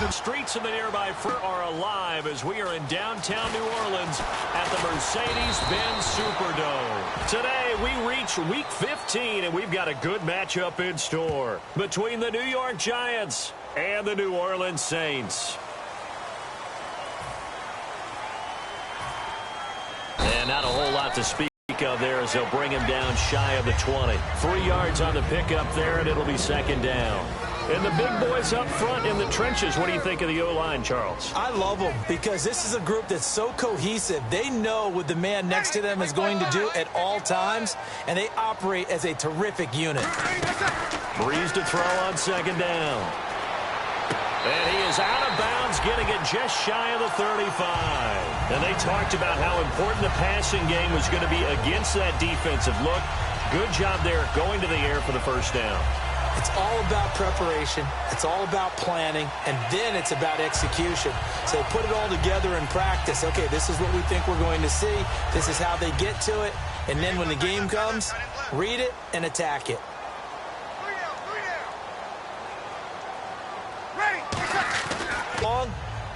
The streets of the nearby Fort are alive as we are in downtown New Orleans at the Mercedes-Benz Superdome. Today, we reach Week 15, and we've got a good matchup in store between the New York Giants and the New Orleans Saints. And not a whole lot to speak of there as they'll bring him down shy of the 20. 3 yards on the pickup there, and it'll be second down. And the big boys up front in the trenches, what do you think of the O-line, Charles? I love them because this is a group that's so cohesive. They know what the man next to them is going to do at all times, and they operate as a terrific unit. Breeze to throw on second down. And he is out of bounds, getting it just shy of the 35. And they talked about how important the passing game was going to be against that defensive look. Good job there going to the air for the first down. It's all about preparation. It's all about planning. And then it's about execution. So put it all together in practice. Okay, this is what we think we're going to see. This is how they get to it. And then when the game comes, read it and attack it. Long,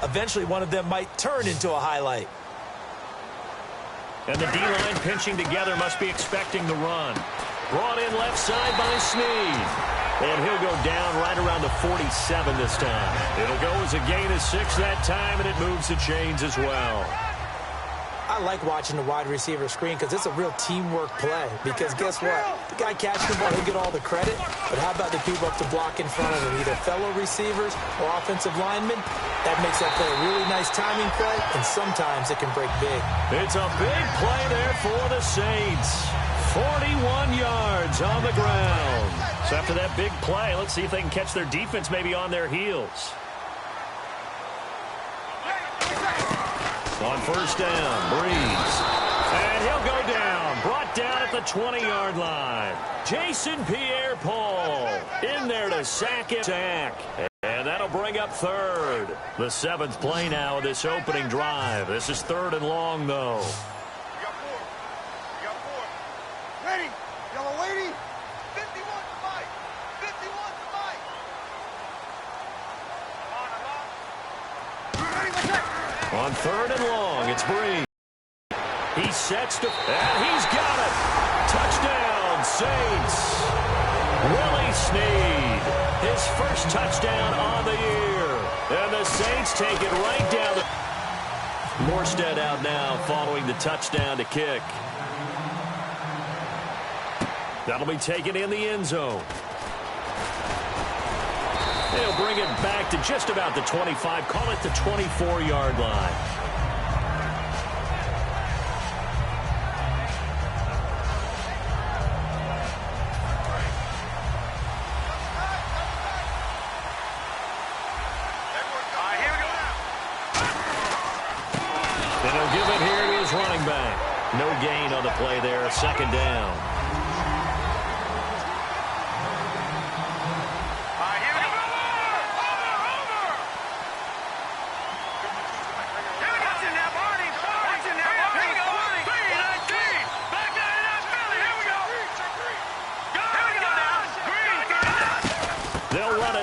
eventually one of them might turn into a highlight. And the D-line pinching together must be expecting the run. Brought in left side by Snead. And he'll go down right around the 47 this time. It'll go as a gain of 6 that time, and it moves the chains as well. I like watching the wide receiver screen because it's a real teamwork play. Because guess what? The guy catching the ball, he'll get all the credit. But how about the people up to block in front of him, either fellow receivers or offensive linemen? That makes that play a really nice timing play, and sometimes it can break big. It's a big play there for the Saints. 41 yards on the ground. So after that big play, let's see if they can catch their defense maybe on their heels. On first down, Breeze. And he'll go down. Brought down at the 20-yard line. Jason Pierre-Paul in there to sack it. And that'll bring up third. The 7th play now of this opening drive. This is 3rd and long, though. Ready, yellow lady. 51 to Mike. 51 to Mike. On 3rd and long, it's Breeze. He sets to, and he's got it. Touchdown, Saints. Willie Snead, his first touchdown on the year. And the Saints take it right down. Morstead out now following the touchdown to kick. That'll be taken in the end zone. They'll bring it back to just about the 25. Call it the 24-yard line. And he'll give it here to his running back. No gain on the play there. Second down.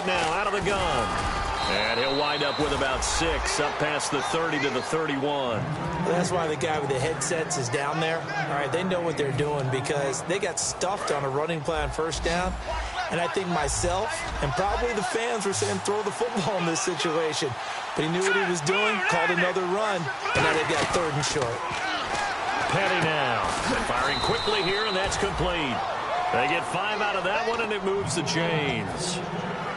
Now out of the gun. And he'll wind up with about 6 up past the 30 to the 31. Well, that's why the guy with the headsets is down there. All right, they know what they're doing because they got stuffed on a running play on first down. And I think myself and probably the fans were saying throw the football in this situation. But he knew what he was doing, called another run, and now they've got 3rd and short. Petty now. Firing quickly here, and that's complete. They get 5 out of that one, and it moves the chains.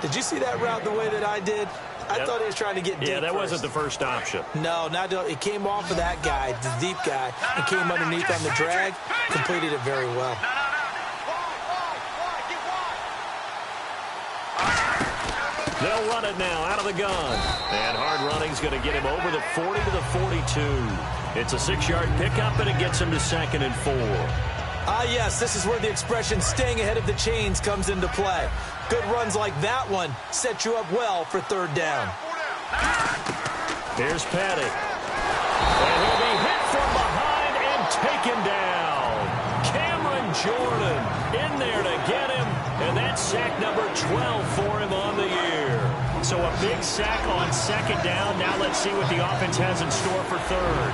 Did you see that route the way that I did? I thought he was trying to get deep. Yeah, that first. wasn't the first option. No, it came off of that guy, the deep guy, and came underneath on the drag. Completed it very well. They'll run it now out of the gun. And hard running's going to get him over the 40 to the 42. It's a 6-yard pickup, and it gets him to 2nd and 4. Ah, yes, this is where the expression staying ahead of the chains comes into play. Good runs like that one set you up well for 3rd down. Here's Petty. And he'll be hit from behind and taken down. Cameron Jordan in there to get him. And that's sack number 12 for him on the year. So a big sack on second down. Now let's see what the offense has in store for third.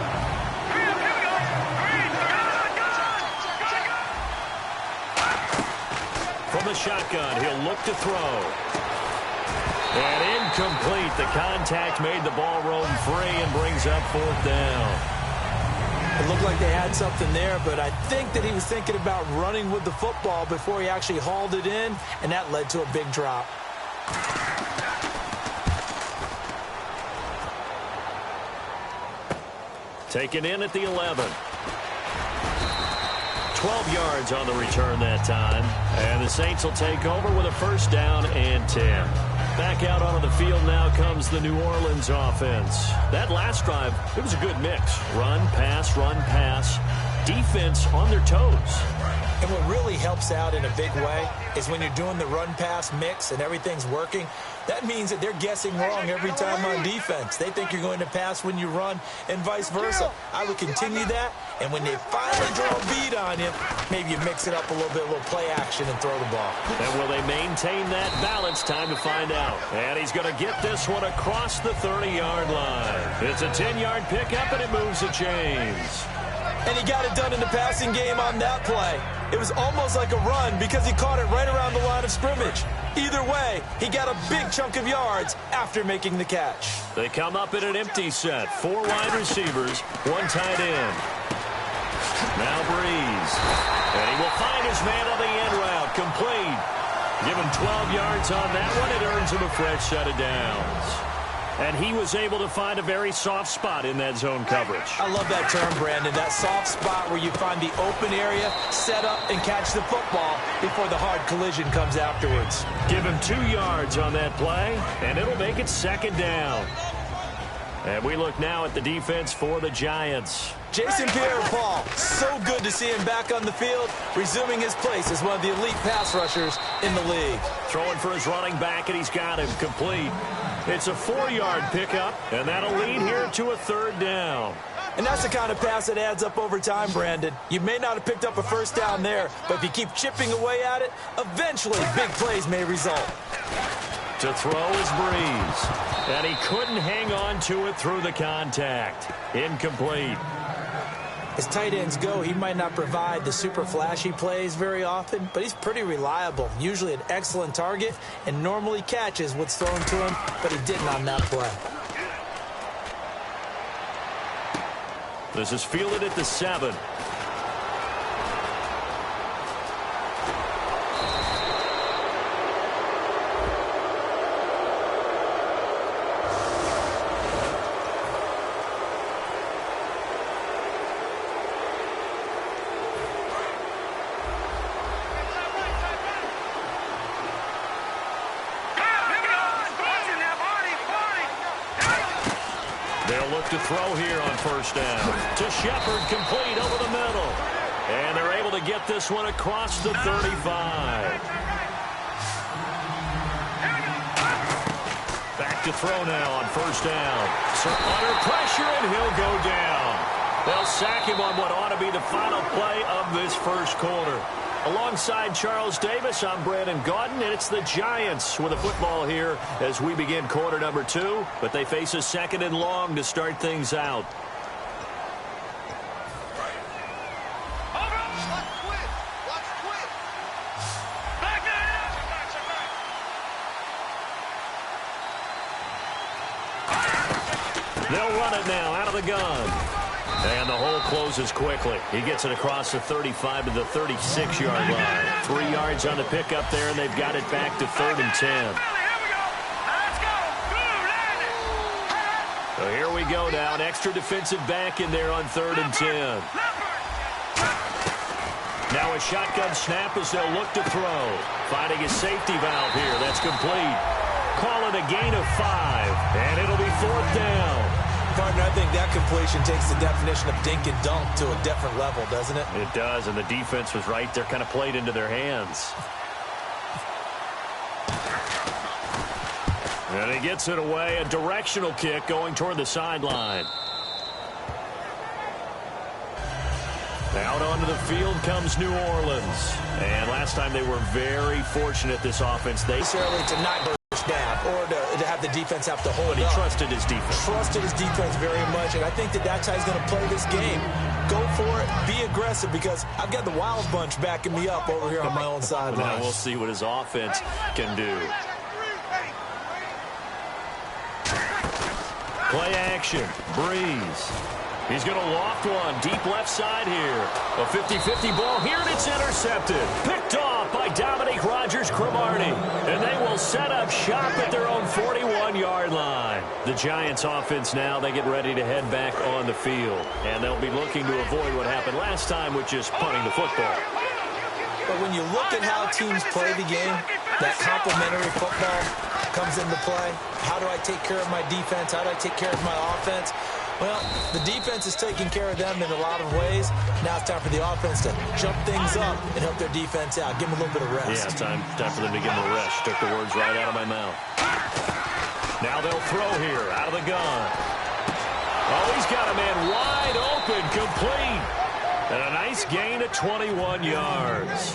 From the shotgun, he'll look to throw. And incomplete. The contact made the ball roam free and brings up fourth down. It looked like they had something there, but I think that he was thinking about running with the football before he actually hauled it in, and that led to a big drop. Taken in at the 11. 12 yards on the return that time. And the Saints will take over with a first down and 10. Back out onto the field now comes the New Orleans offense. That last drive, it was a good mix. Run, pass, defense on their toes. And what really helps out in a big way is when you're doing the run-pass mix and everything's working, that means that they're guessing wrong every time on defense. They think you're going to pass when you run and vice versa. I would continue that, and when they finally draw a beat on you, maybe you mix it up a little play action and throw the ball. And will they maintain that balance? Time to find out. And he's going to get this one across the 30-yard line. It's a 10-yard pickup, and it moves the chains. And he got it done in the passing game on that play. It was almost like a run because he caught it right around the line of scrimmage. Either way, he got a big chunk of yards after making the catch. They come up in an empty set. 4 wide receivers, 1 tight end. Now Breeze. And he will find his man on the end route. Complete. Give him 12 yards on that one. It earns him a fresh set of downs. And he was able to find a very soft spot in that zone coverage. I love that term, Brandon. That soft spot where you find the open area, set up, and catch the football before the hard collision comes afterwards. Give him 2 yards on that play, and it'll make it second down. And we look now at the defense for the Giants. Jason Pierre-Paul, so good to see him back on the field, resuming his place as one of the elite pass rushers in the league. Throwing for his running back, and he's got him complete. It's a 4-yard pickup, and that'll lead here to a third down. And that's the kind of pass that adds up over time, Brandon. You may not have picked up a first down there, but if you keep chipping away at it, eventually big plays may result. To throw is Breeze, and he couldn't hang on to it through the contact. Incomplete. As tight ends go, he might not provide the super flashy plays very often, but he's pretty reliable, usually an excellent target, and normally catches what's thrown to him, but he didn't on that play. This is fielded at the 7. To throw here on first down. To Shepard, complete over the middle. And they're able to get this one across the 35. Back to throw now on first down. So under pressure, and he'll go down. They'll sack him on what ought to be the final play of this first quarter. Alongside Charles Davis, I'm Brandon Gaudin, and it's the Giants with a football here as we begin quarter number 2, but they face a 2nd and long to start things out. They'll run it now out of the gun. And the hole closes quickly. He gets it across the 35 to the 36-yard line. 3 yards on the pickup there, and they've got it back to 3rd and 10. So here we go now. An extra defensive back in there on 3rd and 10. Now a shotgun snap as they'll look to throw. Finding a safety valve here. That's complete. Call it a gain of 5, and it'll be 4th down. Partner, I think that completion takes the definition of dink and dunk to a different level, doesn't it? It does, and the defense was right there, kind of played into their hands. And he gets it away, a directional kick going toward the sideline. Out onto the field comes New Orleans. And last time they were very fortunate, this offense. They necessarily to not burst down. or to have the defense have to hold But he up. trusted his defense. Trusted his defense very much, and I think that's how he's going to play this game. Go for it, be aggressive, because I've got the Wild Bunch backing me up over here on my own sideline. Now we'll see what his offense can do. Play action. Breeze. He's going to loft one. Deep left side here. A 50-50 ball here, and it's intercepted. Picked off by Dominique Rodgers-Cromartie. And they will set up shop at their own 41-yard line. The Giants offense now, they get ready to head back on the field. And they'll be looking to avoid what happened last time with just punting the football. But when you look at how teams play the game, that complementary football comes into play. How do I take care of my defense? How do I take care of my offense? Well, the defense is taking care of them in a lot of ways. Now it's time for the offense to jump things up and help their defense out. Give them a little bit of rest. Yeah, time for them to give them a rest. Took the words right out of my mouth. Now they'll throw here out of the gun. Oh, he's got a man wide open, complete. And a nice gain of 21 yards.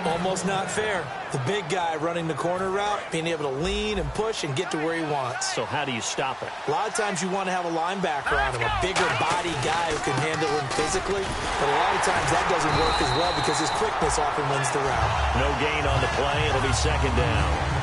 Almost not fair. The big guy running the corner route, being able to lean and push and get to where he wants. So how do you stop it? A lot of times you want to have a linebacker on him, a bigger body guy who can handle him physically. But a lot of times that doesn't work as well because his quickness often wins the route. No gain on the play. It'll be second down.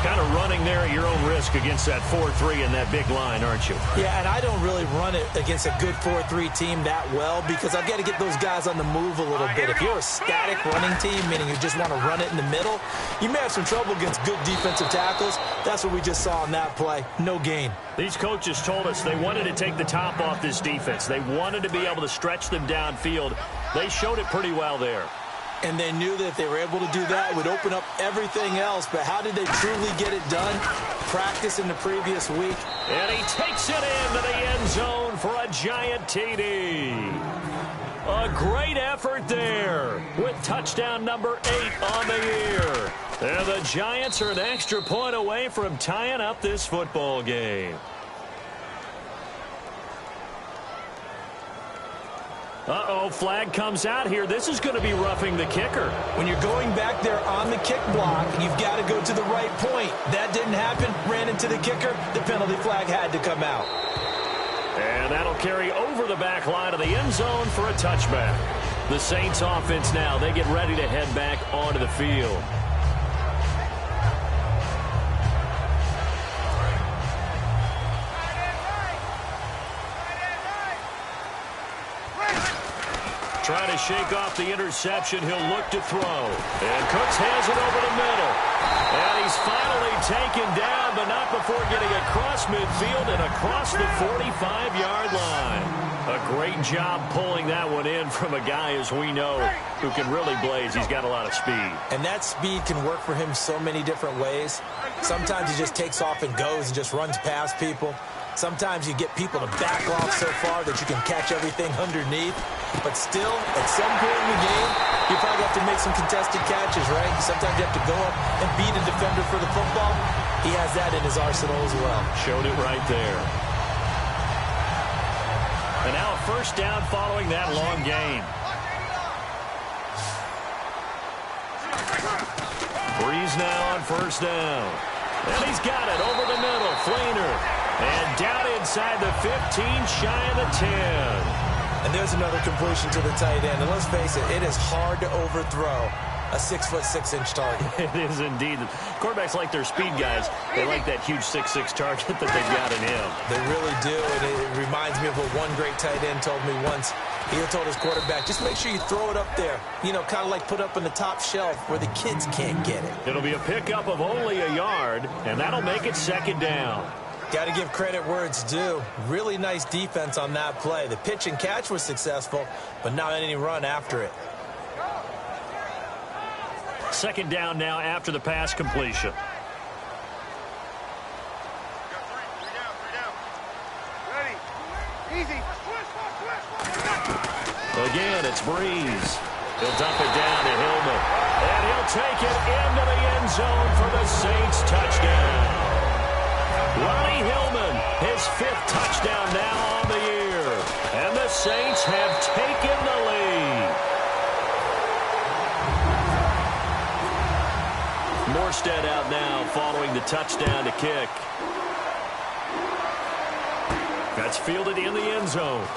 Kind of running there at your own risk against that 4-3 and that big line, aren't you? Yeah, and I don't really run it against a good 4-3 team that well because I've got to get those guys on the move a little bit. If you're a static running team, meaning you just want to run it in the middle, you may have some trouble against good defensive tackles. That's what we just saw on that play. No gain. These coaches told us they wanted to take the top off this defense. They wanted to be able to stretch them downfield. They showed it pretty well there. And they knew that if they were able to do that, it would open up everything else. But how did they truly get it done? Practice in the previous week. And he takes it into the end zone for a giant TD. A great effort there with touchdown number 8 on the year. And the Giants are an extra point away from tying up this football game. Uh-oh, flag comes out here. This is going to be roughing the kicker. When you're going back there on the kick block, you've got to go to the right point. That didn't happen. Ran into the kicker. The penalty flag had to come out. And that'll carry over the back line of the end zone for a touchback. The Saints offense now, they get ready to head back onto the field. Trying to shake off the interception. He'll look to throw. And Cooks has it over the middle. And he's finally taken down, but not before getting across midfield and across the 45-yard line. A great job pulling that one in from a guy, as we know, who can really blaze. He's got a lot of speed. And that speed can work for him so many different ways. Sometimes he just takes off and goes and just runs past people. Sometimes you get people to back off so far that you can catch everything underneath. But still, at some point in the game, you probably have to make some contested catches, right? Sometimes you have to go up and beat a defender for the football. He has that in his arsenal as well. Showed it right there. And now a first down following that long gain. Breeze now on first down. And he's got it over the middle. Fleener. And down inside the 15, shy of the 10. And there's another completion to the tight end. And let's face it, it is hard to overthrow a 6'6" target. It is indeed. Quarterbacks like their speed guys. They like that huge 6'6" target that they've got in him. They really do. And it reminds me of what one great tight end told me once. He told his quarterback, just make sure you throw it up there. You know, kind of like put up in the top shelf where the kids can't get it. It'll be a pickup of only a yard, and that'll make it second down. Got to give credit where it's due. Really nice defense on that play. The pitch and catch was successful, but not any run after it. Second down now after the pass completion. Ready. Easy. Again, it's Breeze. He'll dump it down to Hillman. And he'll take it into the end zone for the Saints touchdown. Ronnie Hillman, his 5th touchdown now on the year. And the Saints have taken the lead. Morstead out now following the touchdown to kick. That's fielded in the end zone.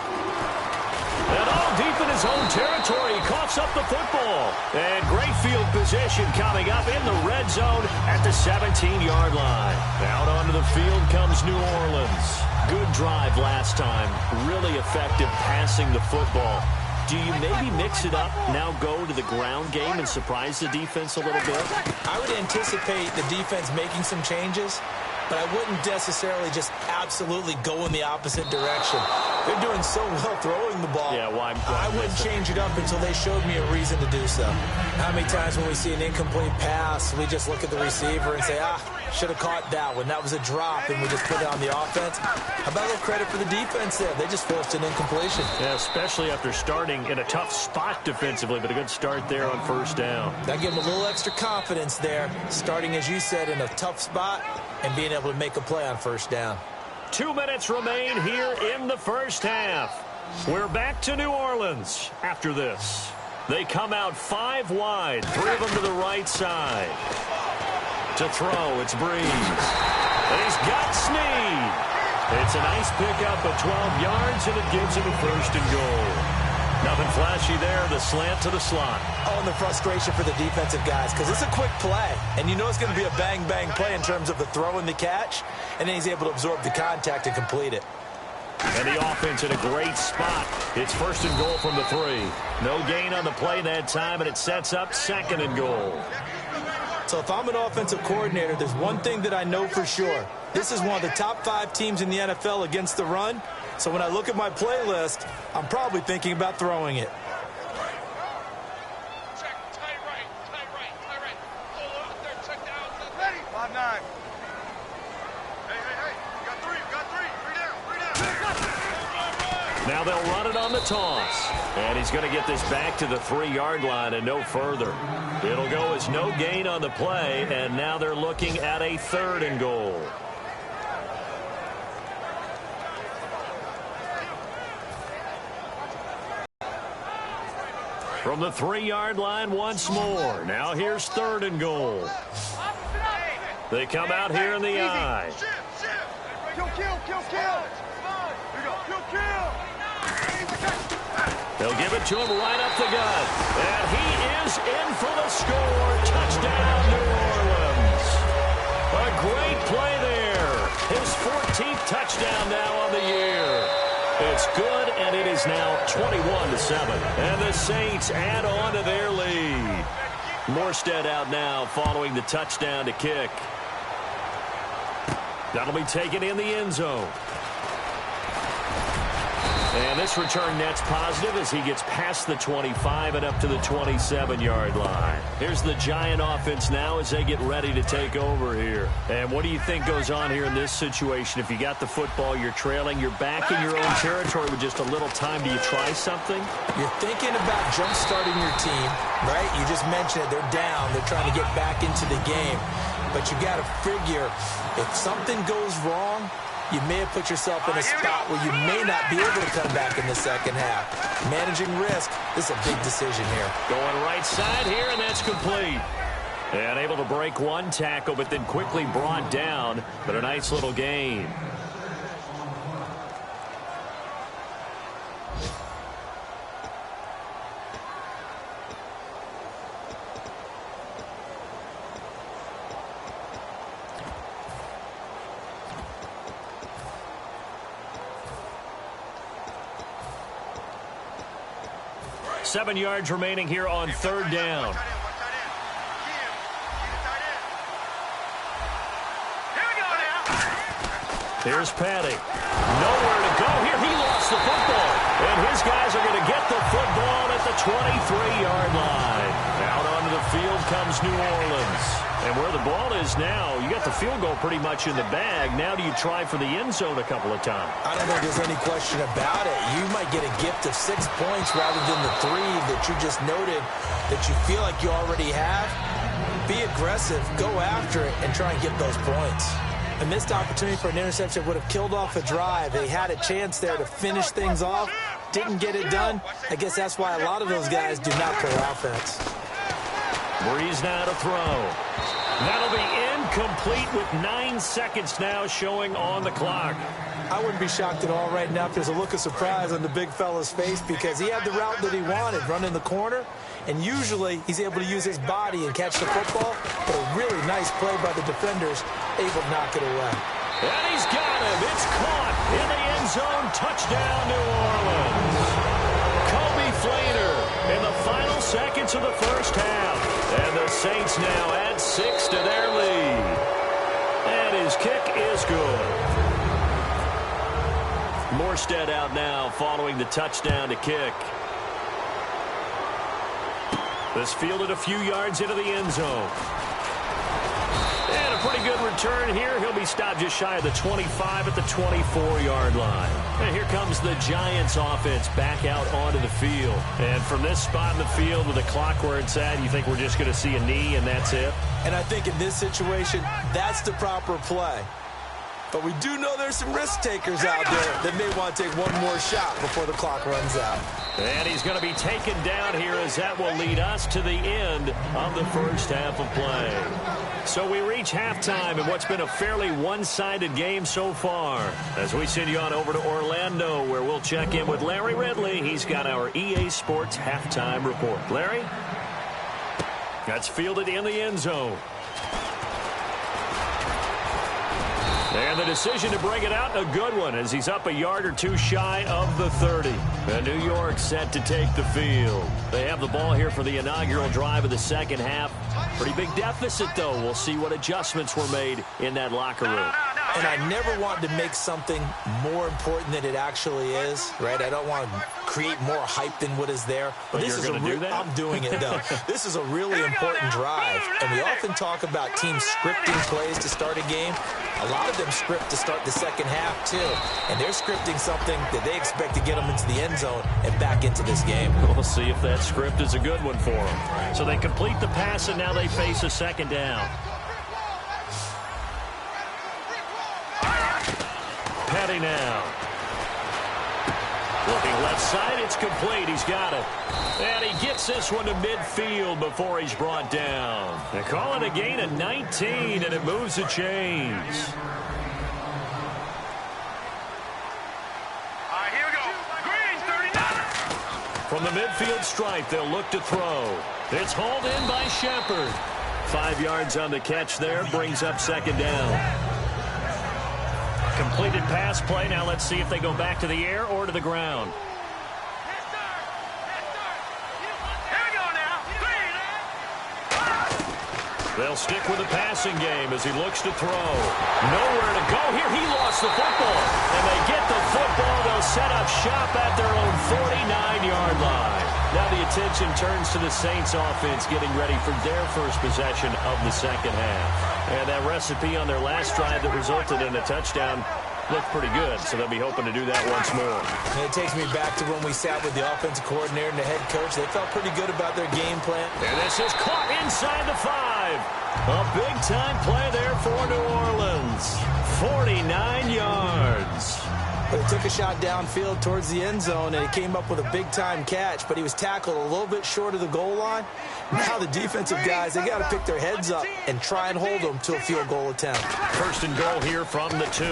And all deep in his own territory, he coughs up the football. And great field position coming up in the red zone at the 17-yard line. Out onto the field comes New Orleans. Good drive last time. Really effective passing the football. Do you maybe mix it up, now go to the ground game and surprise the defense a little bit? I would anticipate the defense making some changes, but I wouldn't necessarily just absolutely go in the opposite direction. They're doing so well throwing the ball. Yeah, why I wouldn't change it up until they showed me a reason to do so. How many times when we see an incomplete pass, we just look at the receiver and say, should have caught that one. That was a drop, and we just put it on the offense. How about a little credit for the defense there? They just forced an incompletion. Yeah, especially after starting in a tough spot defensively, but a good start there on first down. That gave them a little extra confidence there, starting, as you said, in a tough spot and being able to make a play on first down. 2 minutes remain here in the first half. We're back to New Orleans after this. They come out 5 wide, 3 of them to the right side. To throw, it's Breeze. And he's got Snead. It's a nice pickup of 12 yards, and it gives him a first and goal. Nothing flashy there, the slant to the slot. Oh, and the frustration for the defensive guys, because it's a quick play. And you know it's going to be a bang-bang play in terms of the throw and the catch, and then he's able to absorb the contact and complete it. And the offense in a great spot. It's first and goal from the 3. No gain on the play that time, and it sets up second and goal. So if I'm an offensive coordinator, there's one thing that I know for sure. This is one of the top 5 teams in the NFL against the run. So when I look at my playlist, I'm probably thinking about throwing it. Check, tight right, tight right, tight right. Hold up there, check down. Ready? 5-9. Hey, you got 3, you got 3. 3 down. Now they'll run it on the toss. And he's going to get this back to the 3-yard line and no further. It'll go as no gain on the play, and now they're looking at a 3rd and goal. From the 3-yard line once more. Now here's 3rd and goal. They come out here in the eye. Kill. Here we go. Kill. They'll give it to him right up the gut. And he is in for the score. Touchdown, New Orleans. A great play there. His 14th touchdown now on the year. It's good, and it is now 21-7. And the Saints add on to their lead. Morstead out now following the touchdown to kick. That'll be taken in the end zone. And this return net's positive as he gets past the 25 and up to the 27-yard line. Here's the Giant offense now as they get ready to take over here. And what do you think goes on here in this situation? If you got the football, you're trailing, you're back in your own territory with just a little time. Do you try something? You're thinking about jump-starting your team, right? You just mentioned it. They're down. They're trying to get back into the game. But you got to figure if something goes wrong, you may have put yourself in a spot where you may not be able to come back in the second half. Managing risk, this is a big decision here. Going right side here, and that's complete. And able to break one tackle, but then quickly brought down. But a nice little gain. Seven yards remaining here on 3rd down. Here's Patty. Nowhere to go here. He lost the football. And his guys are going to get the football at the 23-yard line. Out onto the field comes New Orleans. And where the ball is now, you got the field goal pretty much in the bag. Now do you try for the end zone a couple of times? I don't think there's any question about it. You might get a gift of 6 points rather than the 3 that you just noted that you feel like you already have. Be aggressive, go after it, and try and get those points. A missed opportunity for an interception would have killed off a drive. They had a chance there to finish things off, didn't get it done. I guess that's why a lot of those guys do not play offense. Breeze now to throw. That'll be incomplete with 9 seconds now showing on the clock. I wouldn't be shocked at all right now if there's a look of surprise on the big fella's face because he had the route that he wanted, running the corner, and usually he's able to use his body and catch the football, but a really nice play by the defenders, able to knock it away. And he's got him. It's caught in the end zone. Touchdown, New Orleans. Kobe Flainer in the final seconds of the first half. And the Saints now add 6 to their lead. And his kick is good. Morstead out now following the touchdown to kick. This fielded a few yards into the end zone. And a pretty good return here. He'll be stopped just shy of the 25 at the 24-yard line. And here comes the Giants offense back out onto the field. And from this spot in the field with the clock where it's at, you think we're just going to see a knee and that's it? And I think in this situation, that's the proper play. But we do know there's some risk takers out there that may want to take one more shot before the clock runs out. And he's going to be taken down here as that will lead us to the end of the first half of play. So we reach halftime in what's been a fairly one-sided game so far. As we send you on over to Orlando, where we'll check in with Larry Ridley. He's got our EA Sports halftime report. Larry? That's fielded in the end zone. And the decision to bring it out, a good one, as he's up a yard or two shy of the 30. And New York set to take the field. They have the ball here for the inaugural drive of the second half. Pretty big deficit, though. We'll see what adjustments were made in that locker room. And I never want to make something more important than it actually is, right? I don't want to create more hype than what is there. But this is do that? I'm doing it, though. This is a really important drive. And we often talk about teams scripting plays to start a game. A lot of them script to start the second half, too. And they're scripting something that they expect to get them into the end zone and back into this game. We'll see if that script is a good one for them. So they complete the pass, and now they face a second down. Petty now. Looking left side, it's complete. He's got it. And he gets this one to midfield before he's brought down. They call it a gain of 19, and it moves the chains. All right, here we go. Green, 39. From the midfield stripe, they'll look to throw. It's hauled in by Shepard. 5 yards on the catch there, brings up second down. Completed pass play. Now let's see if they go back to the air or to the ground. They'll stick with the passing game as he looks to throw. Nowhere to go here. He lost the football. And they get the football. They'll set up shop at their own 49-yard line. Now the attention turns to the Saints offense getting ready for their first possession of the second half. And that recipe on their last drive that resulted in a touchdown looked pretty good, so they'll be hoping to do that once more. And it takes me back to when we sat with the offensive coordinator and the head coach. They felt pretty good about their game plan. And this is caught inside the 5. A big-time play there for New Orleans. 49 yards. But he took a shot downfield towards the end zone, and he came up with a big-time catch, but he was tackled a little bit short of the goal line. Now the defensive guys, they got to pick their heads up and try and hold them to a field goal attempt. First and goal here from the 2.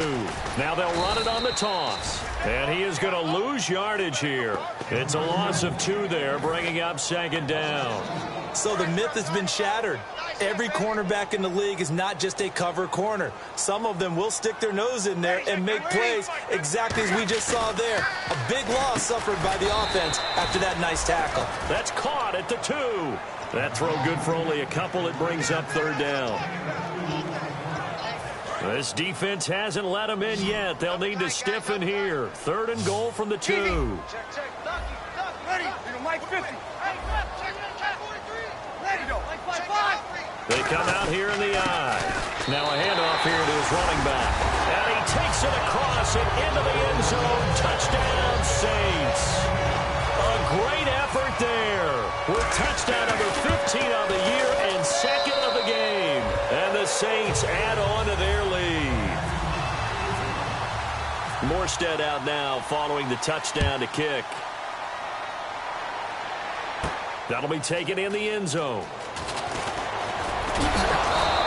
Now they'll run it on the toss. And he is going to lose yardage here. It's a loss of 2 there, bringing up second down. So the myth has been shattered. Every cornerback in the league is not just a cover corner. Some of them will stick their nose in there and make plays exactly as we just saw there. A big loss suffered by the offense after that nice tackle. That's caught at the 2. That throw good for only a couple. It brings up third down. This defense hasn't let them in yet. They'll need to stiffen here. Third and goal from the 2. Check. Ready. Mike 50. Ready, go. They come out here in the eye. Now a handoff here to his running back. And he takes it across and into the end zone. Touchdown, Saints. A great effort there. With touchdown number 15 of the year and second of the game. And the Saints add on to their lead. Morstead out now following the touchdown to kick. That'll be taken in the end zone.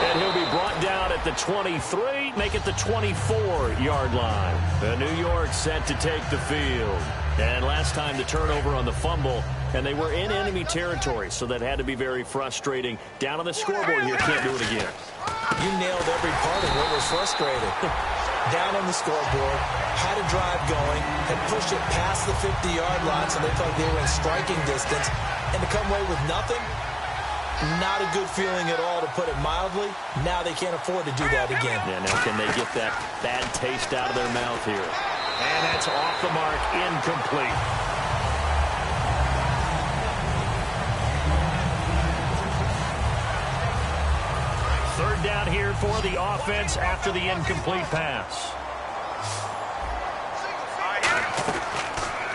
And he'll be brought down at the 23, make it the 24-yard line. The New York set to take the field. And last time the turnover on the fumble, and they were in enemy territory, so that had to be very frustrating. Down on the scoreboard here, can't do it again. You nailed every part of what was frustrating. Down on the scoreboard, had a drive going, had pushed it past the 50-yard line, so they felt they were in striking distance, and to come away with nothing, not a good feeling at all, to put it mildly. Now they can't afford to do that again. Yeah, now can they get that bad taste out of their mouth here? And that's off the mark, incomplete. Third down here for the offense after the incomplete pass.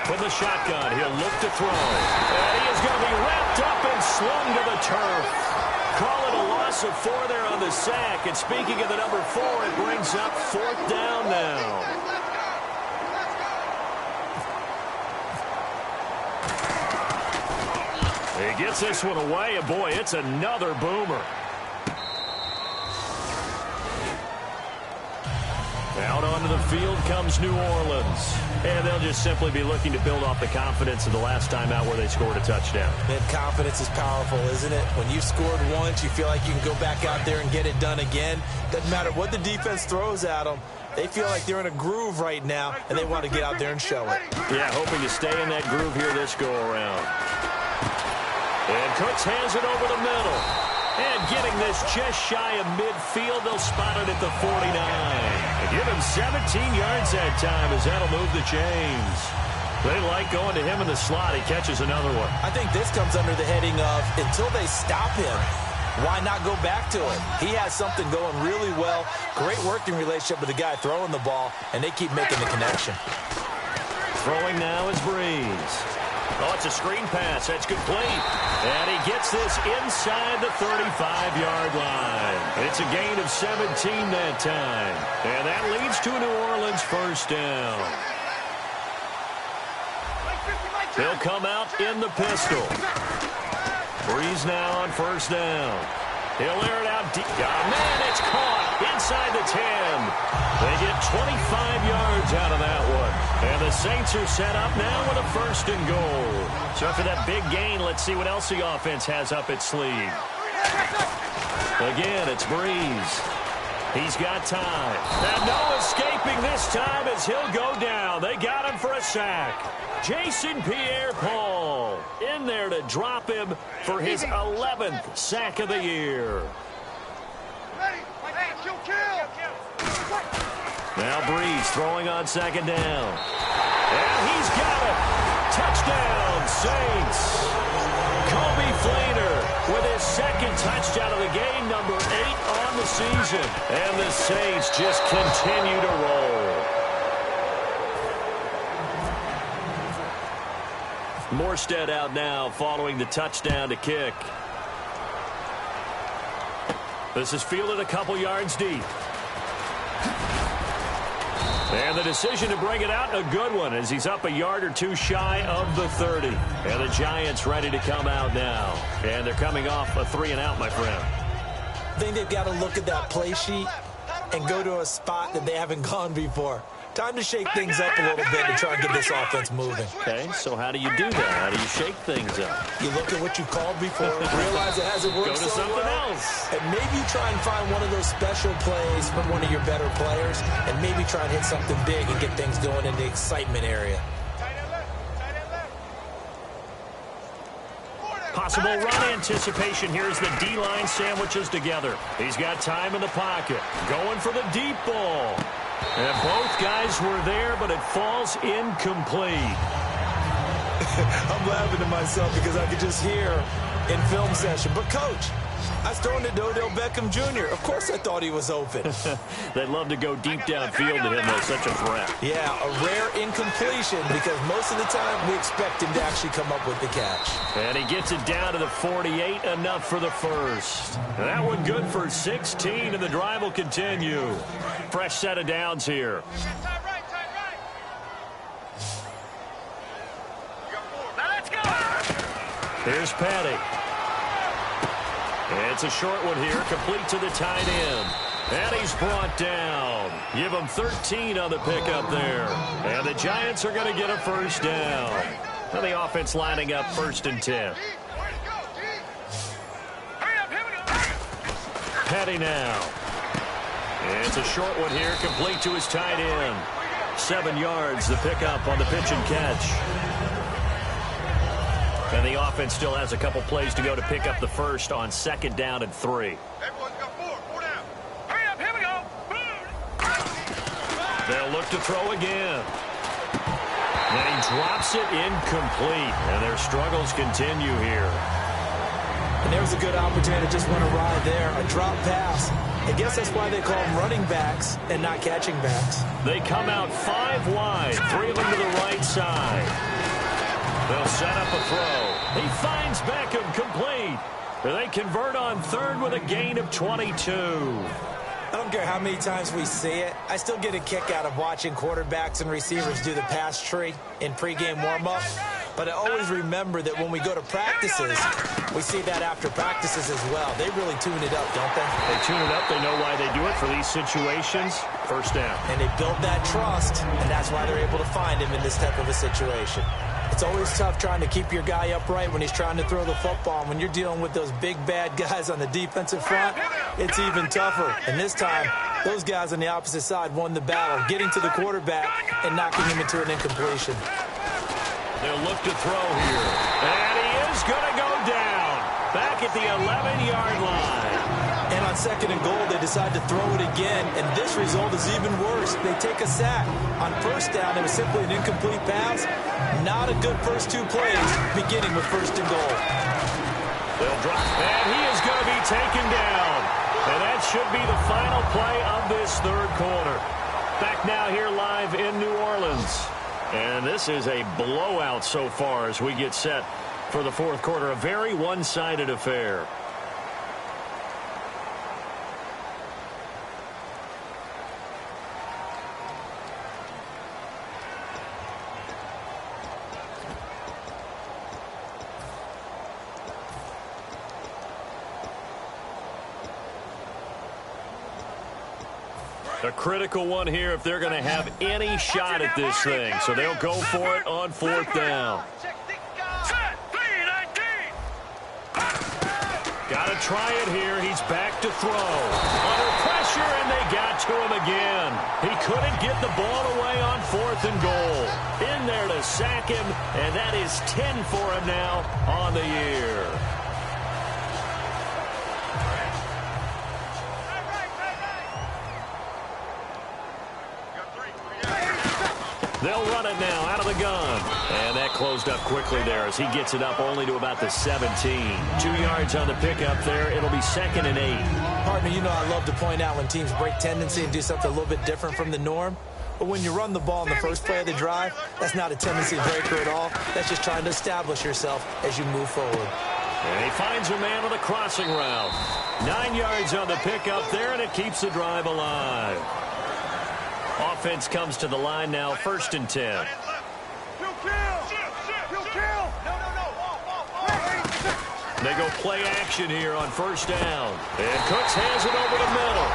From the shotgun, he'll look to throw. And he is going to be wrapped up and slung to the turf. Call it a loss of 4 there on the sack. And speaking of the number 4, it brings up 4th down now. He gets this one away, and boy, it's another boomer. Out onto the field comes New Orleans. And they'll just simply be looking to build off the confidence of the last time out where they scored a touchdown. Man, confidence is powerful, isn't it? When you've scored once, you feel like you can go back out there and get it done again. Doesn't matter what the defense throws at them. They feel like they're in a groove right now, and they want to get out there and show it. Yeah, hoping to stay in that groove here this go-around. And Cooks hands it over the middle. And getting this just shy of midfield, they'll spot it at the 49. And give him 17 yards that time as that'll move the chains. They like going to him in the slot. He catches another one. I think this comes under the heading of until they stop him, why not go back to it? He has something going really well. Great working relationship with the guy throwing the ball, and they keep making the connection. Throwing now is Breeze. Oh, it's a screen pass. That's complete. And he gets this inside the 35-yard line. It's a gain of 17 that time. And that leads to a New Orleans first down. They'll come out in the pistol. Breeze now on first down. He'll air it out deep. Oh, man, it's caught inside the 10. They get 25 yards out of that one. And the Saints are set up now with a first and goal. So after that big gain, let's see what else the offense has up its sleeve. Again, it's Breeze. He's got time. And no escaping this time as he'll go down. They got him for a sack. Jason Pierre-Paul in there to drop him for his 11th sack of the year. Now Breeze throwing on second down. And he's got it. Touchdown, Saints. Kobe Fleener with his second touchdown of the game, number 8 on the season. And the Saints just continue to roll. Morstead out now following the touchdown to kick. This is fielded a couple yards deep. And the decision to bring it out, a good one, as he's up a yard or two shy of the 30. And the Giants ready to come out now. And they're coming off a 3-and-out, my friend. I think they've got to look at that play sheet and go to a spot that they haven't gone before. Time to shake things up a little bit to try and get this offense moving. Okay, so how do you do that? How do you shake things up? You look at what you called before, realize it hasn't worked Go to so something well, else. and maybe try and find one of those special plays from one of your better players, and maybe try and hit something big and get things going in the excitement area. Possible run anticipation here as the D-line sandwiches together. He's got time in the pocket. Going for the deep ball. And both guys were there, but it falls incomplete. I'm laughing to myself because I could just hear in film session. But, Coach, I was throwing to Odell Beckham Jr. Of course I thought he was open. They'd love to go deep downfield to him, though. Such a threat. Yeah, a rare incompletion because most of the time we expect him to actually come up with the catch. And he gets it down to the 48, enough for the first. And that one good for 16, and the drive will continue. Fresh set of downs here. Now let's go. Here's Petty. It's a short one here, complete to the tight end. And he's brought down. Give him 13 on the pickup there. And the Giants are going to get a first down. Well, the offense lining up 1st and 10. Petty now. It's a short one here, complete to his tight end. 7 yards, the pickup on the pitch and catch. And the offense still has a couple plays to go to pick up the first on 2nd down and 3. Everyone's got 4 down. Hurry up, here we go. They'll look to throw again. And he drops it incomplete. And their struggles continue here. And there's a good opportunity to just run a ride there. A drop pass. I guess that's why they call them running backs and not catching backs. They come out 5 wide. 3 of them to the right side. They'll set up a throw. He finds Beckham complete. They convert on 3rd with a gain of 22. I don't care how many times we see it. I still get a kick out of watching quarterbacks and receivers do the pass tree in pregame warm-up. But I always remember that when we go to practices, we see that after practices as well. They really tune it up, don't they? They tune it up. They know why they do it for these situations. First down. And they build that trust, and that's why they're able to find him in this type of a situation. It's always tough trying to keep your guy upright when he's trying to throw the football. And when you're dealing with those big, bad guys on the defensive front, it's even tougher. And this time, those guys on the opposite side won the battle, getting to the quarterback and knocking him into an incompletion. They'll look to throw here. And he is going to go down. Back at the 11-yard line. And on 2nd and goal, they decide to throw it again. And this result is even worse. They take a sack. On 1st down, it was simply an incomplete pass. Not a good first 2 plays, beginning with 1st and goal. They'll drop. And he is going to be taken down. And that should be the final play of this 3rd quarter. Back now here live in New Orleans. And this is a blowout so far as we get set for the 4th quarter. A very one-sided affair. A critical one here if they're going to have any shot at this thing. So they'll go for it on 4th down. Got to try it here. He's back to throw. Under pressure, and they got to him again. He couldn't get the ball away on 4th and goal. In there to sack him, and that is 10 for him now on the year. They'll run it now out of the gun. And that closed up quickly there as he gets it up only to about the 17. 2 yards on the pickup there. It'll be 2nd and 8. Partner, you know I love to point out when teams break tendency and do something a little bit different from the norm. But when you run the ball in the first play of the drive, that's not a tendency breaker at all. That's just trying to establish yourself as you move forward. And he finds a man on the crossing route. 9 yards on the pickup there, and it keeps the drive alive. Offense comes to the line now, 1st and 10. They go play action here on 1st down. And Cooks hands it over the middle.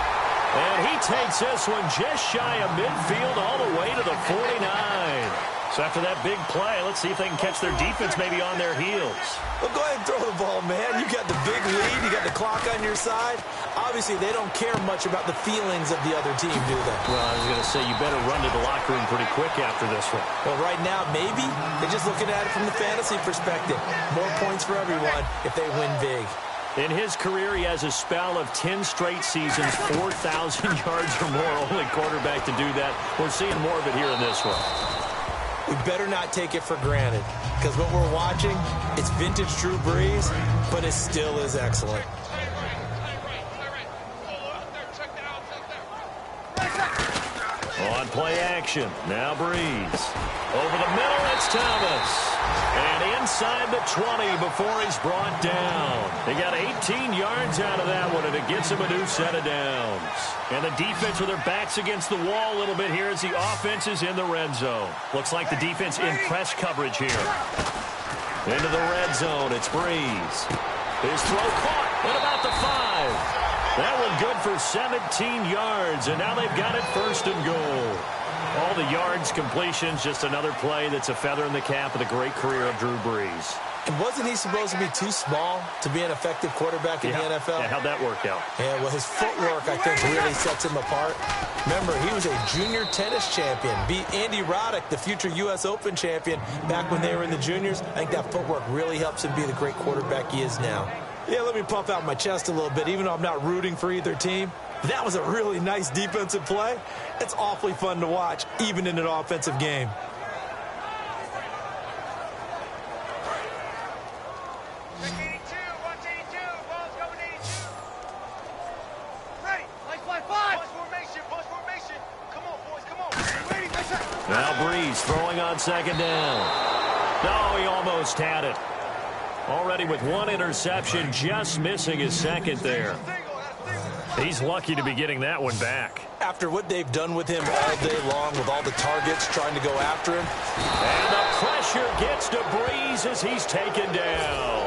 And he takes this one just shy of midfield all the way to the 49. So after that big play, let's see if they can catch their defense maybe on their heels. Well, go ahead and throw the ball, man. You got the big lead. You got the clock on your side. Obviously, they don't care much about the feelings of the other team, do they? Well, I was going to say, you better run to the locker room pretty quick after this one. Well, right now, maybe. They're just looking at it from the fantasy perspective. More points for everyone if they win big. In his career, he has a spell of 10 straight seasons, 4,000 yards or more. Only quarterback to do that. We're seeing more of it here in this one. We better not take it for granted, because what we're watching, it's vintage Drew Brees, but it still is excellent. On play action, now Brees. Over the middle, it's Thomas. And inside the 20 before he's brought down. They got 18 yards out of that one, and it gets him a new set of downs. And the defense with their backs against the wall a little bit here as the offense is in the red zone. Looks like the defense in press coverage here. Into the red zone, it's Brees. His throw caught at about the 5. That one good for 17 yards, and now they've got it first and goal. All the yards, completions, just another play that's a feather in the cap of the great career of Drew Brees. And wasn't he supposed to be too small to be an effective quarterback in the NFL? Yeah, how'd that work out? Yeah, well, his footwork, I think, really sets him apart. Remember, he was a junior tennis champion, beat Andy Roddick, the future U.S. Open champion, back when they were in the juniors. I think that footwork really helps him be the great quarterback he is now. Yeah, let me puff out my chest a little bit, even though I'm not rooting for either team. That was a really nice defensive play. It's awfully fun to watch, even in an offensive game. Now Brees throwing on second down. No, he almost had it. Already with one interception, just missing his second there. He's lucky to be getting that one back. After what they've done with him all day long, with all the targets trying to go after him. And the pressure gets to Brees as he's taken down.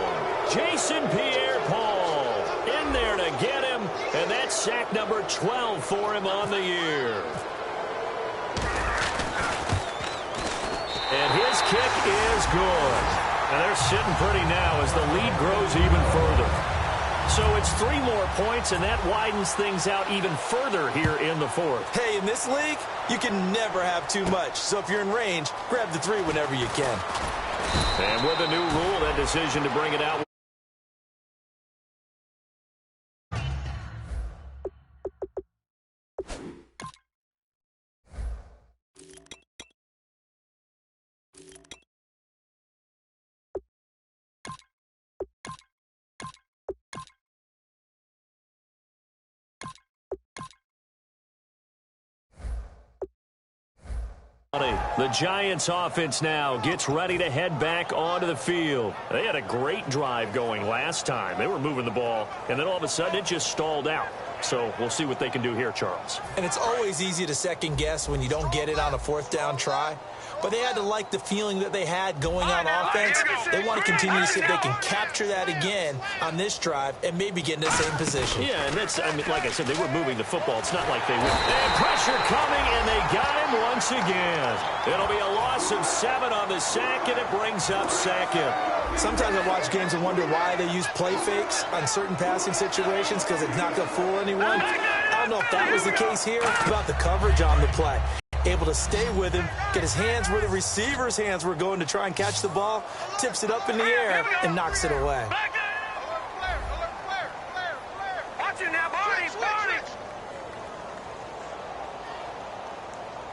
Jason Pierre-Paul in there to get him, and that's sack number 12 for him on the year. And his kick is good. And they're sitting pretty now as the lead grows even further. So it's 3 more points, and that widens things out even further here in the fourth. Hey, in this league, you can never have too much. So if you're in range, grab the 3 whenever you can. And with the new rule, that decision to bring it out. The Giants offense now gets ready to head back onto the field. They had a great drive going last time. They were moving the ball, and then all of a sudden it just stalled out. So we'll see what they can do here, Charles. And it's always easy to second guess when you don't get it on a 4th down try. But they had to like the feeling that they had going on offense. They want to continue to see if they can capture that again on this drive and maybe get in the same position. Yeah, and that's, I mean, like I said, they were moving the football. It's not like they were. And pressure coming, and they got him once again. It'll be a loss of 7 on the sack, and it brings up second. Sometimes I watch games and wonder why they use play fakes on certain passing situations because it's not going to fool anyone. I don't know if that was the case here. About the coverage on the play. Able to stay with him, get his hands where the receiver's hands were going to try and catch the ball, tips it up in the air, and knocks it away. Watch it now, Barney!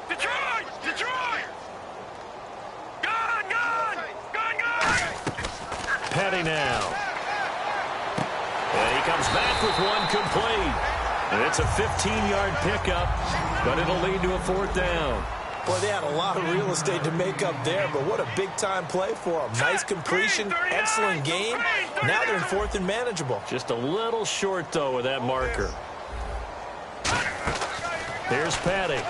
Detroit! Gone! Petty now. And he comes back with one complete. And it's a 15-yard pickup, but it'll lead to a 4th down. Boy, they had a lot of real estate to make up there, but what a big-time play for them. Nice completion, excellent game. Now they're in 4th and manageable. Just a little short, though, with that marker. Here's Petty.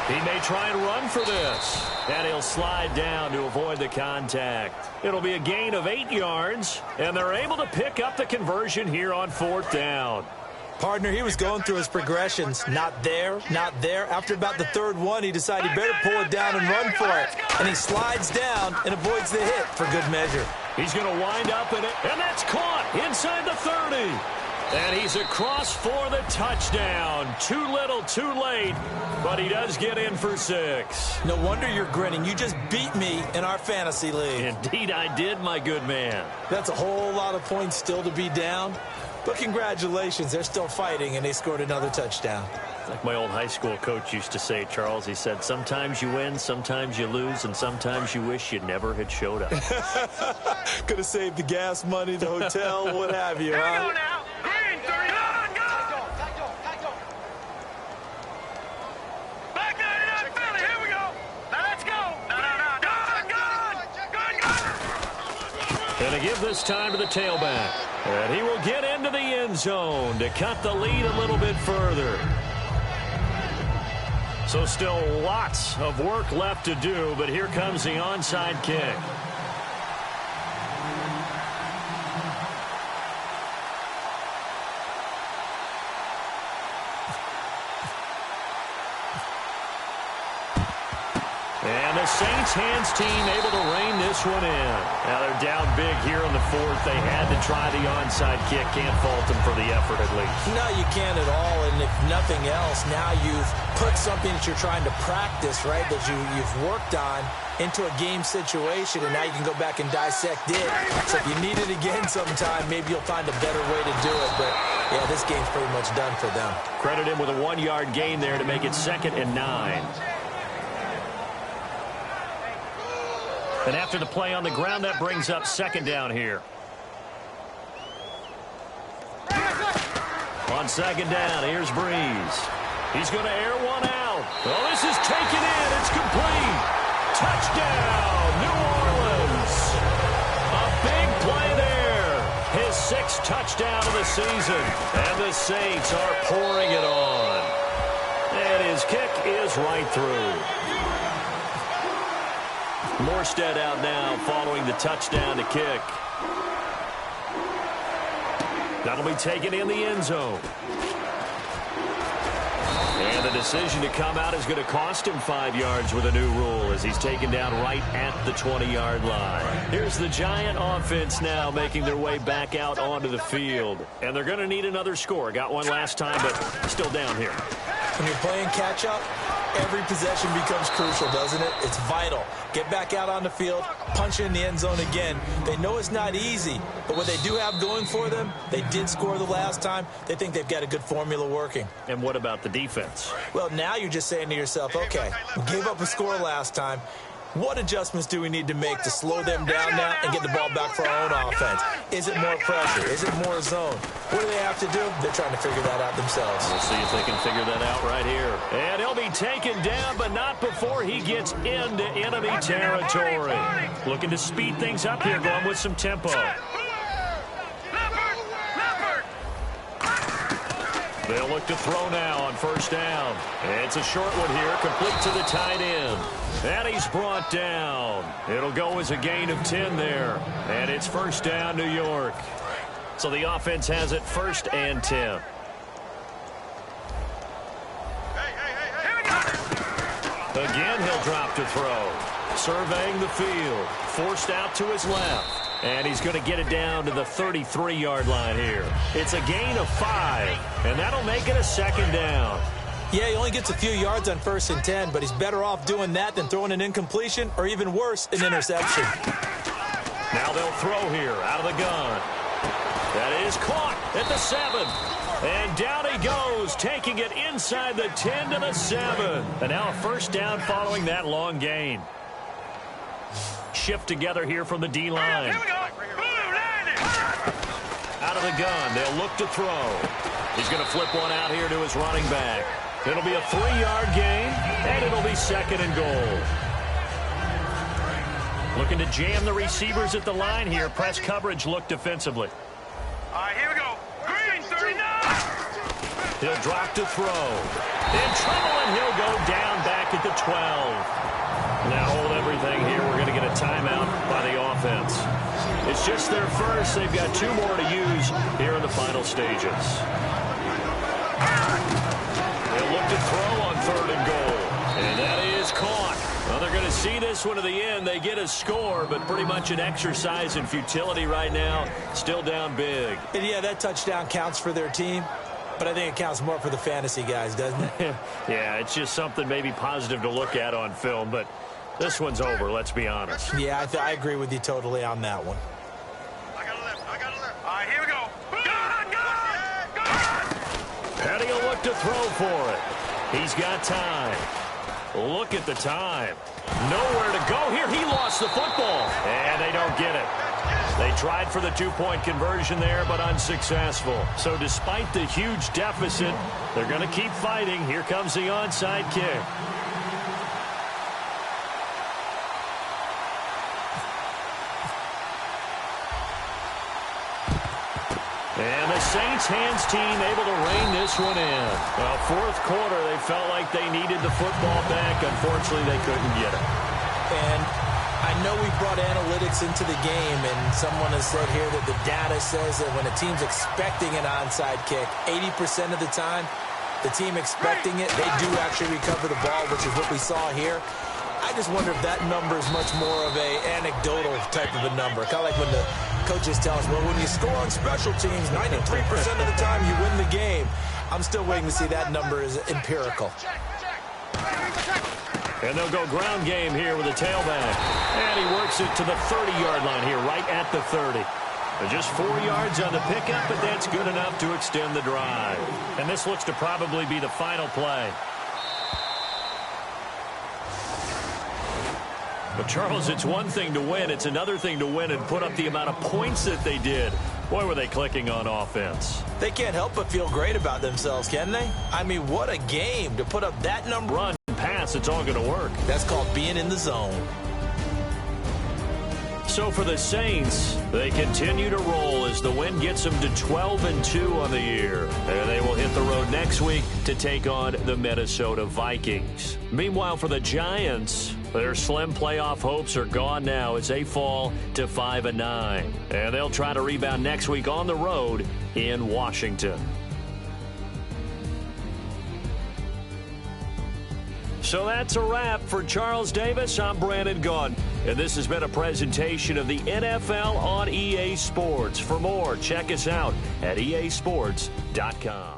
He may try and run for this. And he'll slide down to avoid the contact. It'll be a gain of 8 yards, and they're able to pick up the conversion here on 4th down. Partner, he was going through his progressions. Not there, not there. After about the 3rd one, he decided he better pull it down and run for it. And he slides down and avoids the hit for good measure. He's going to wind up in it, and that's caught inside the 30. And he's across for the touchdown. Too little, too late, but he does get in for 6. No wonder you're grinning. You just beat me in our fantasy league. Indeed I did, my good man. That's a whole lot of points still to be down. But congratulations, they're still fighting, and they scored another touchdown. Like my old high school coach used to say, Charles, he said, sometimes you win, sometimes you lose, and sometimes you wish you never had showed up. Could have saved the gas money, the hotel, what have you, Here we huh? go now. Green, 30. Go. Back there in that Philly. Here we go. Now let's go. No. And to give this time to the tailback. And he will get into the end zone to cut the lead a little bit further. So still lots of work left to do, but here comes the onside kick. Saints hands team able to rein this one in. Now they're down big here in the fourth. They had to try the onside kick. Can't fault them for the effort at least. No, you can't at all. And if nothing else, now you've put something that you're trying to practice, right, that you've worked on into a game situation, and now you can go back and dissect it. So if you need it again sometime, maybe you'll find a better way to do it. But, yeah, this game's pretty much done for them. Credit him with a 1-yard gain there to make it 2nd and 9. And after the play on the ground, that brings up 2nd down here. On 2nd down, here's Breeze. He's going to air one out. Well, this is taken in. It's complete. Touchdown, New Orleans. A big play there. His 6th touchdown of the season. And the Saints are pouring it on. And his kick is right through. Morstead out now following the touchdown to kick. That'll be taken in the end zone. And the decision to come out is going to cost him 5 yards with a new rule as he's taken down right at the 20-yard line. Here's the Giant offense now making their way back out onto the field. And they're going to need another score. Got one last time, but still down here. When you're playing catch-up, every possession becomes crucial, doesn't it? It's vital. Get back out on the field, punch it in the end zone again. They know it's not easy, but what they do have going for them, they did score the last time. They think they've got a good formula working. And what about the defense? Well, now you're just saying to yourself, okay, we gave up a score last time. What adjustments do we need to make to slow them down now and get the ball back for our own offense? Is it more pressure? Is it more zone? What do they have to do? They're trying to figure that out themselves. We'll see if they can figure that out right here. And he'll be taken down, but not before he gets into enemy territory. Looking to speed things up here, going with some tempo. They'll look to throw now on 1st down. It's a short one here, complete to the tight end. And he's brought down. It'll go as a gain of 10 there. And it's 1st down, New York. So the offense has it 1st and 10. Again, he'll drop to throw. Surveying the field. Forced out to his left. And he's going to get it down to the 33-yard line here. It's a gain of 5, and that'll make it a 2nd down. Yeah, he only gets a few yards on 1st and 10, but he's better off doing that than throwing an incompletion or even worse, an interception. Now they'll throw here out of the gun. That is caught at the 7. And down he goes, taking it inside the 10 to the 7. And now a 1st down following that long gain. Shift together here from the D-line. Out of the gun, they'll look to throw. He's going to flip one out here to his running back. It'll be a 3-yard gain, and it'll be 2nd and goal. Looking to jam the receivers at the line here. Press coverage look defensively. All right, here we go. Green, 39. He'll drop to throw. In trouble, and he'll go down back at the 12. Now hold everything here. We're going to get a timeout by the offense. It's just their first. They've got 2 more to use here in the final stages. They'll look to throw on 3rd and goal. And that is caught. Well, they're going to see this one to the end. They get a score, but pretty much an exercise in futility right now. Still down big. And yeah, that touchdown counts for their team. But I think it counts more for the fantasy guys, doesn't it? Yeah, it's just something maybe positive to look at on film, but this one's over, let's be honest. Yeah, I agree with you totally on that one. I got a left. All right, here we go. Go! Petty will look to throw for it. He's got time. Look at the time. Nowhere to go here. He lost the football. And they don't get it. They tried for the 2-point conversion there, but unsuccessful. So despite the huge deficit, they're going to keep fighting. Here comes the onside kick. And the Saints hands team able to rein this one in. Well, 4th quarter, they felt like they needed the football back. Unfortunately, they couldn't get it. And I know we brought analytics into the game, and someone has said here that the data says that when a team's expecting an onside kick, 80% of the time, the team expecting it, they do actually recover the ball, which is what we saw here. I just wonder if that number is much more of a anecdotal type of a number. Kind of like when the coaches tell us, well, when you score on special teams, 93% of the time you win the game. I'm still waiting to see that number is empirical. And they'll go ground game here with a tailback. And he works it to the 30-yard line here, right at the 30. But just 4 yards on the pickup, but that's good enough to extend the drive. And this looks to probably be the final play. But, Charles, it's one thing to win. It's another thing to win and put up the amount of points that they did. Boy, were they clicking on offense. They can't help but feel great about themselves, can they? I mean, what a game to put up that number. Run, pass, it's all going to work. That's called being in the zone. So for the Saints, they continue to roll as the win gets them to 12-2 on the year. And they will hit the road next week to take on the Minnesota Vikings. Meanwhile, for the Giants, their slim playoff hopes are gone now as they fall to 5-9. And they'll try to rebound next week on the road in Washington. So that's a wrap. For Charles Davis, I'm Brandon Gaudin. And this has been a presentation of the NFL on EA Sports. For more, check us out at easports.com.